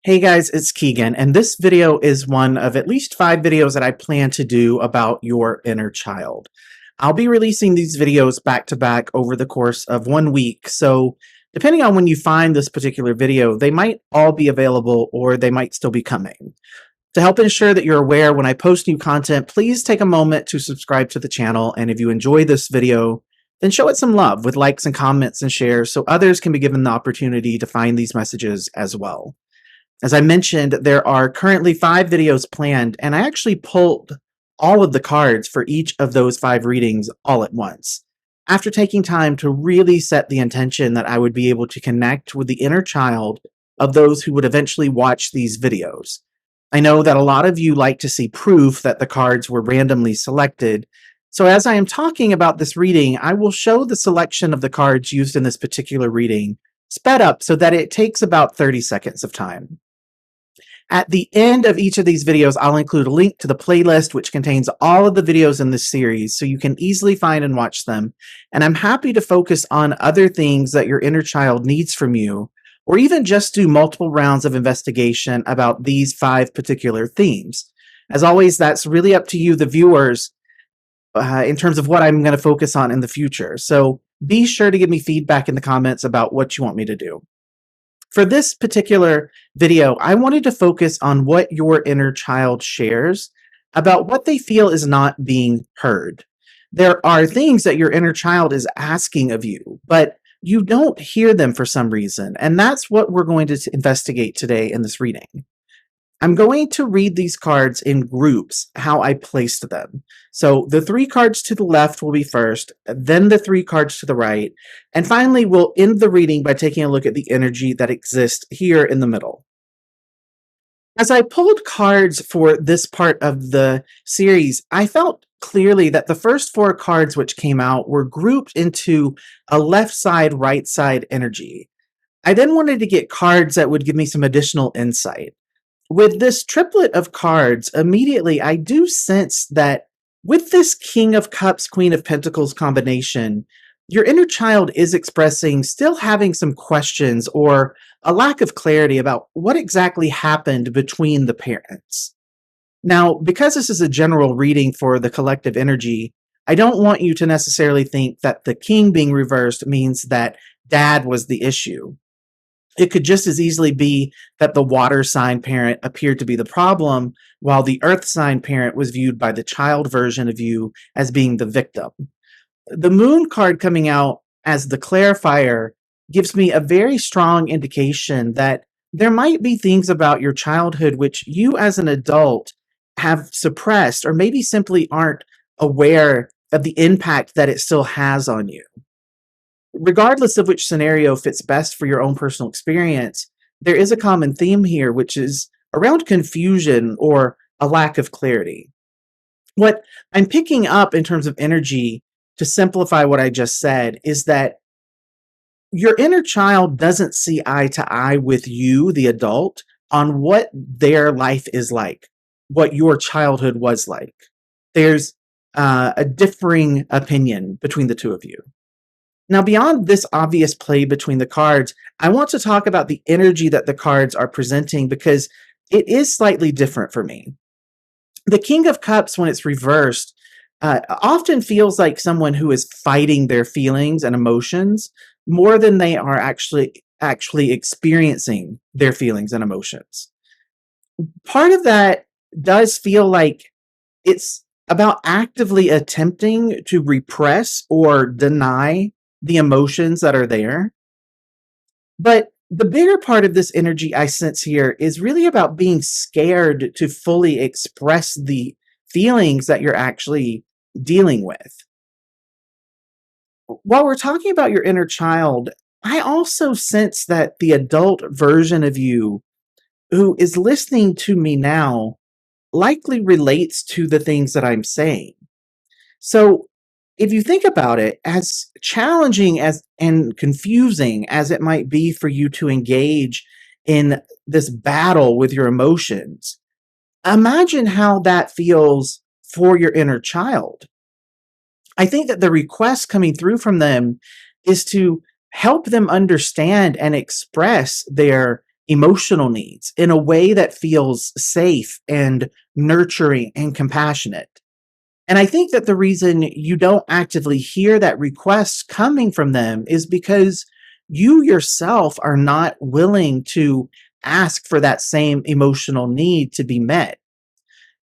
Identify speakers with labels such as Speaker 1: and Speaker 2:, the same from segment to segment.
Speaker 1: Hey guys, it's Keegan, and this video is one of at least 5 videos that I plan to do about your inner child. I'll be releasing these videos back to back over the course of 1 week, so depending on when you find this particular video, they might all be available or they might still be coming. To help ensure that you're aware when I post new content, please take a moment to subscribe to the channel, and if you enjoy this video, then show it some love with likes and comments and shares so others can be given the opportunity to find these messages as well. As I mentioned, there are currently 5 videos planned, and I actually pulled all of the cards for each of those 5 readings all at once, after taking time to really set the intention that I would be able to connect with the inner child of those who would eventually watch these videos. I know that a lot of you like to see proof that the cards were randomly selected, so as I am talking about this reading, I will show the selection of the cards used in this particular reading, sped up so that it takes about 30 seconds of time. At the end of each of these videos, I'll include a link to the playlist, which contains all of the videos in this series, so you can easily find and watch them. And I'm happy to focus on other things that your inner child needs from you, or even just do multiple rounds of investigation about these 5 particular themes. As always, that's really up to you, the viewers, in terms of what I'm going to focus on in the future. So be sure to give me feedback in the comments about what you want me to do. For this particular video, I wanted to focus on what your inner child shares about what they feel is not being heard. There are things that your inner child is asking of you, but you don't hear them for some reason, and that's what we're going to investigate today in this reading. I'm going to read these cards in groups, how I placed them. So the 3 cards to the left will be first, then the 3 cards to the right, and finally we'll end the reading by taking a look at the energy that exists here in the middle. As I pulled cards for this part of the series, I felt clearly that the first 4 cards which came out were grouped into a left side, right side energy. I then wanted to get cards that would give me some additional insight. With this triplet of cards, immediately I do sense that with this King of Cups, Queen of Pentacles combination, your inner child is expressing still having some questions or a lack of clarity about what exactly happened between the parents. Now, because this is a general reading for the collective energy, I don't want you to necessarily think that the King being reversed means that Dad was the issue. It could just as easily be that the water sign parent appeared to be the problem, while the earth sign parent was viewed by the child version of you as being the victim. The moon card coming out as the clarifier gives me a very strong indication that there might be things about your childhood which you as an adult have suppressed, or maybe simply aren't aware of the impact that it still has on you. Regardless of which scenario fits best for your own personal experience, there is a common theme here, which is around confusion or a lack of clarity. What I'm picking up in terms of energy, to simplify what I just said, is that your inner child doesn't see eye to eye with you, the adult, on what their life is like, what your childhood was like. There's a differing opinion between the two of you. Now, beyond this obvious play between the cards, I want to talk about the energy that the cards are presenting because it is slightly different for me. The King of Cups, when it's reversed, often feels like someone who is fighting their feelings and emotions more than they are actually experiencing their feelings and emotions. Part of that does feel like it's about actively attempting to repress or deny the emotions that are there. But the bigger part of this energy I sense here is really about being scared to fully express the feelings that you're actually dealing with. While we're talking about your inner child, I also sense that the adult version of you who is listening to me now likely relates to the things that I'm saying. So if you think about it, as challenging as and confusing as it might be for you to engage in this battle with your emotions, imagine how that feels for your inner child. I think that the request coming through from them is to help them understand and express their emotional needs in a way that feels safe and nurturing and compassionate. And I think that the reason you don't actively hear that request coming from them is because you yourself are not willing to ask for that same emotional need to be met.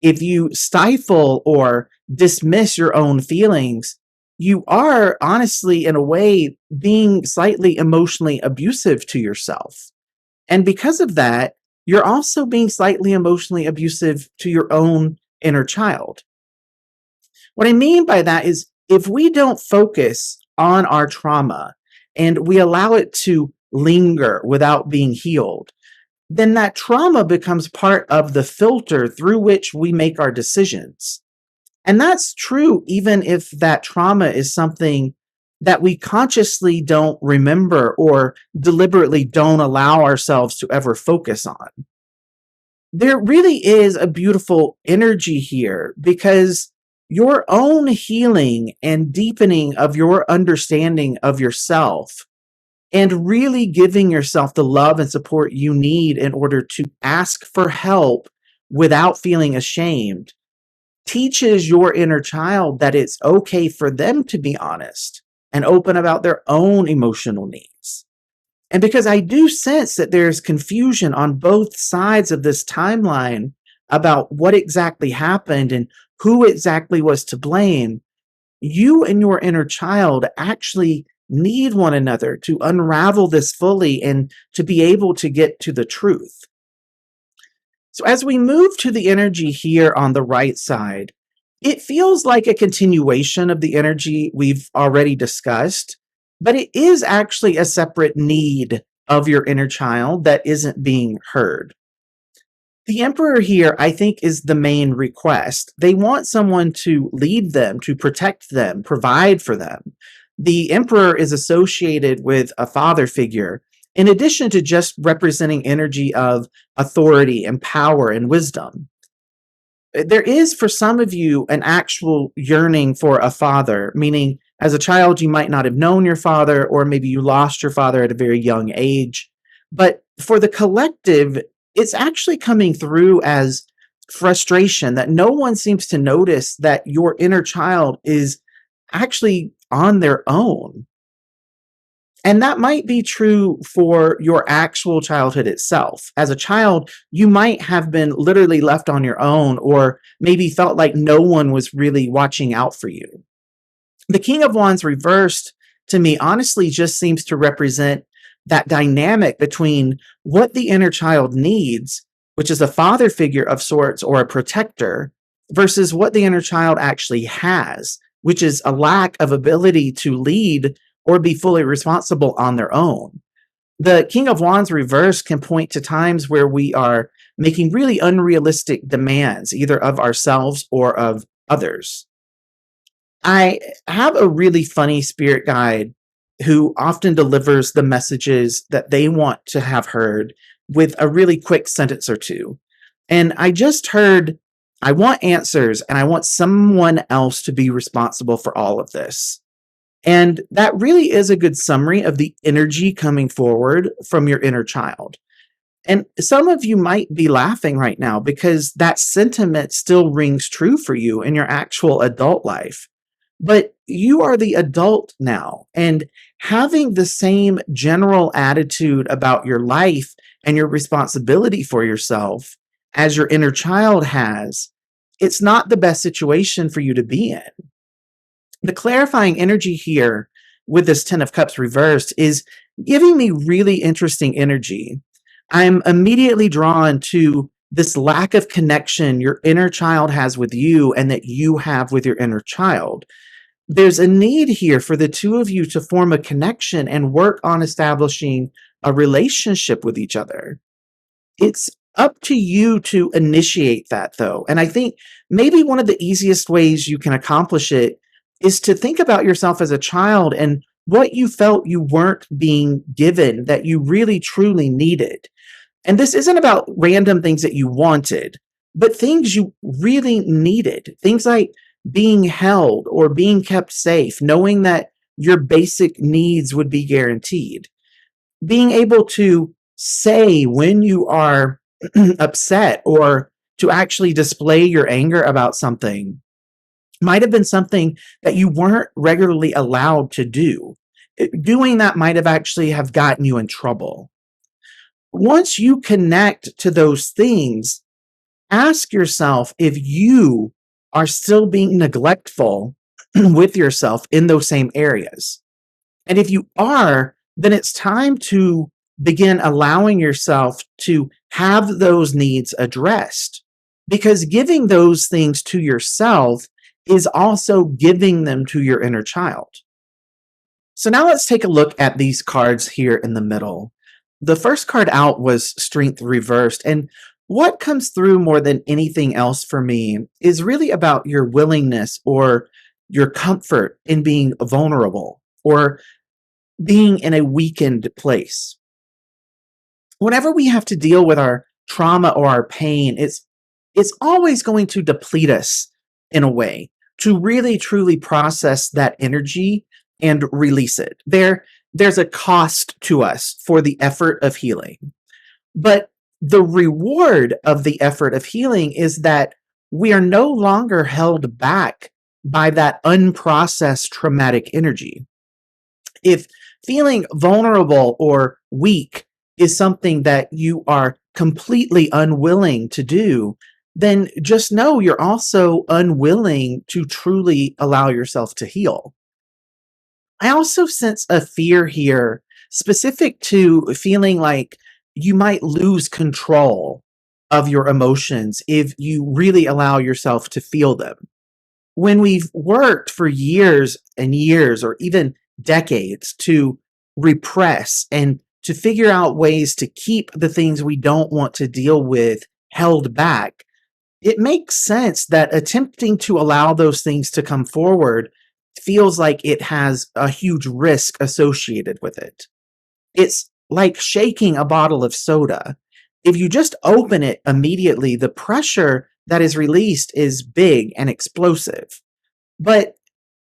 Speaker 1: If you stifle or dismiss your own feelings, you are honestly, in a way, being slightly emotionally abusive to yourself. And because of that, you're also being slightly emotionally abusive to your own inner child. What I mean by that is if we don't focus on our trauma and we allow it to linger without being healed, then that trauma becomes part of the filter through which we make our decisions. And that's true even if that trauma is something that we consciously don't remember or deliberately don't allow ourselves to ever focus on. There really is a beautiful energy here because your own healing and deepening of your understanding of yourself and really giving yourself the love and support you need in order to ask for help without feeling ashamed teaches your inner child that it's okay for them to be honest and open about their own emotional needs. And because I do sense that there's confusion on both sides of this timeline about what exactly happened and who exactly was to blame, you and your inner child actually need one another to unravel this fully and to be able to get to the truth. So, as we move to the energy here on the right side, it feels like a continuation of the energy we've already discussed, but it is actually a separate need of your inner child that isn't being heard. The Emperor here, I think, is the main request. They want someone to lead them, to protect them, provide for them. The Emperor is associated with a father figure, in addition to just representing energy of authority and power and wisdom. There is, for some of you, an actual yearning for a father, meaning as a child, you might not have known your father, or maybe you lost your father at a very young age. But for the collective, it's actually coming through as frustration that no one seems to notice that your inner child is actually on their own. And that might be true for your actual childhood itself. As a child, you might have been literally left on your own, or maybe felt like no one was really watching out for you. The King of Wands reversed, to me, honestly, just seems to represent that dynamic between what the inner child needs, which is a father figure of sorts or a protector, versus what the inner child actually has, which is a lack of ability to lead or be fully responsible on their own. The King of Wands reverse can point to times where we are making really unrealistic demands, either of ourselves or of others. I have a really funny spirit guide who often delivers the messages that they want to have heard with a really quick sentence or two. And I just heard, I want answers and I want someone else to be responsible for all of this. And that really is a good summary of the energy coming forward from your inner child. And some of you might be laughing right now because that sentiment still rings true for you in your actual adult life. But you are the adult now, and having the same general attitude about your life and your responsibility for yourself as your inner child has, it's not the best situation for you to be in. The clarifying energy here with this 10 of Cups reversed is giving me really interesting energy. I'm immediately drawn to this lack of connection your inner child has with you and that you have with your inner child. There's a need here for the two of you to form a connection and work on establishing a relationship with each other. It's up to you to initiate that, though. And I think maybe one of the easiest ways you can accomplish it is to think about yourself as a child and what you felt you weren't being given that you really truly needed. And this isn't about random things that you wanted, but things you really needed. Things like being held or being kept safe, knowing that your basic needs would be guaranteed. Being able to say when you are upset or to actually display your anger about something might have been something that you weren't regularly allowed to do. Doing that might have actually have gotten you in trouble. Once you connect to those things, ask yourself if you are still being neglectful with yourself in those same areas. And if you are, then it's time to begin allowing yourself to have those needs addressed. Because giving those things to yourself is also giving them to your inner child. So now let's take a look at these cards here in the middle. The first card out was Strength Reversed. And what comes through more than anything else for me is really about your willingness or your comfort in being vulnerable or being in a weakened place. Whenever we have to deal with our trauma or our pain, it's always going to deplete us in a way to really truly process that energy and release it. There's a cost to us for the effort of healing. But the reward of the effort of healing is that we are no longer held back by that unprocessed traumatic energy. If feeling vulnerable or weak is something that you are completely unwilling to do, then just know you're also unwilling to truly allow yourself to heal. I also sense a fear here specific to feeling like you might lose control of your emotions if you really allow yourself to feel them. When we've worked for years and years or even decades to repress and to figure out ways to keep the things we don't want to deal with held back, it makes sense that attempting to allow those things to come forward feels like it has a huge risk associated with it. It's like shaking a bottle of soda. If you just open it immediately, the pressure that is released is big and explosive. But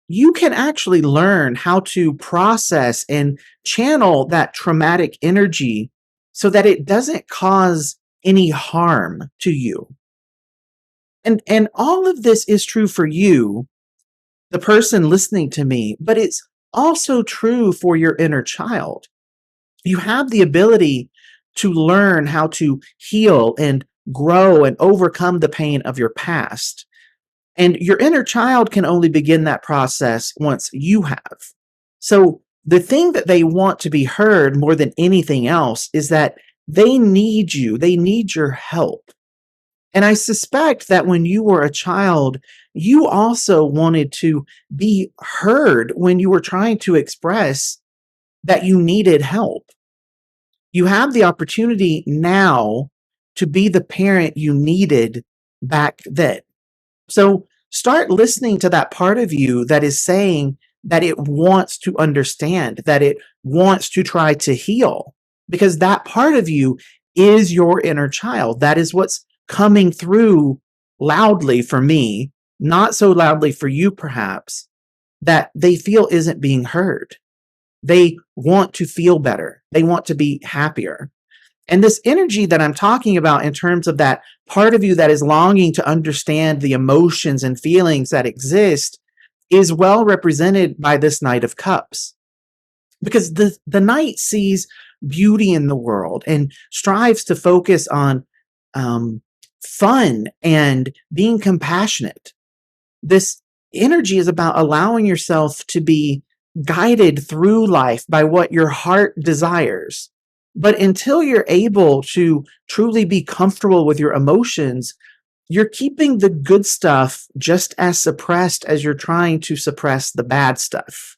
Speaker 1: you can actually learn how to process and channel that traumatic energy so that it doesn't cause any harm to you. And all of this is true for you, the person listening to me, but it's also true for your inner child. You have the ability to learn how to heal and grow and overcome the pain of your past. And your inner child can only begin that process once you have. So the thing that they want to be heard more than anything else is that they need you. They need your help. And I suspect that when you were a child, you also wanted to be heard when you were trying to express that you needed help. You have the opportunity now to be the parent you needed back then. So start listening to that part of you that is saying that it wants to understand, that it wants to try to heal, because that part of you is your inner child. That is what's coming through loudly for me, not so loudly for you perhaps, that they feel isn't being heard. They want to feel better. They want to be happier. And this energy that I'm talking about in terms of that part of you that is longing to understand the emotions and feelings that exist is well represented by this Knight of Cups. Because the Knight sees beauty in the world and strives to focus on fun and being compassionate. This energy is about allowing yourself to be guided through life by what your heart desires. But until you're able to truly be comfortable with your emotions, you're keeping the good stuff just as suppressed as you're trying to suppress the bad stuff.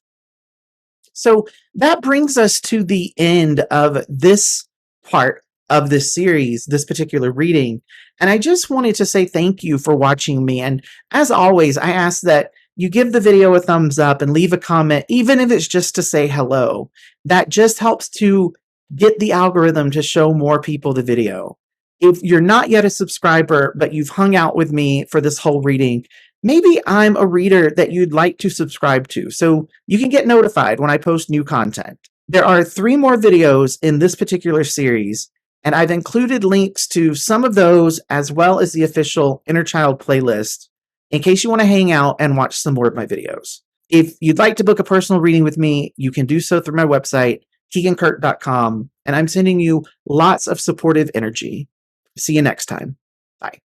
Speaker 1: So that brings us to the end of this part of this series, this particular reading. And I just wanted to say thank you for watching me. And as always, I ask that you give the video a thumbs up and leave a comment, even if it's just to say hello. That just helps to get the algorithm to show more people the video. If you're not yet a subscriber, but you've hung out with me for this whole reading, maybe I'm a reader that you'd like to subscribe to, so you can get notified when I post new content. There are 3 more videos in this particular series, and I've included links to some of those as well as the official Inner Child playlist in case you want to hang out and watch some more of my videos. If you'd like to book a personal reading with me, you can do so through my website, keagankirk.com, and I'm sending you lots of supportive energy. See you next time. Bye.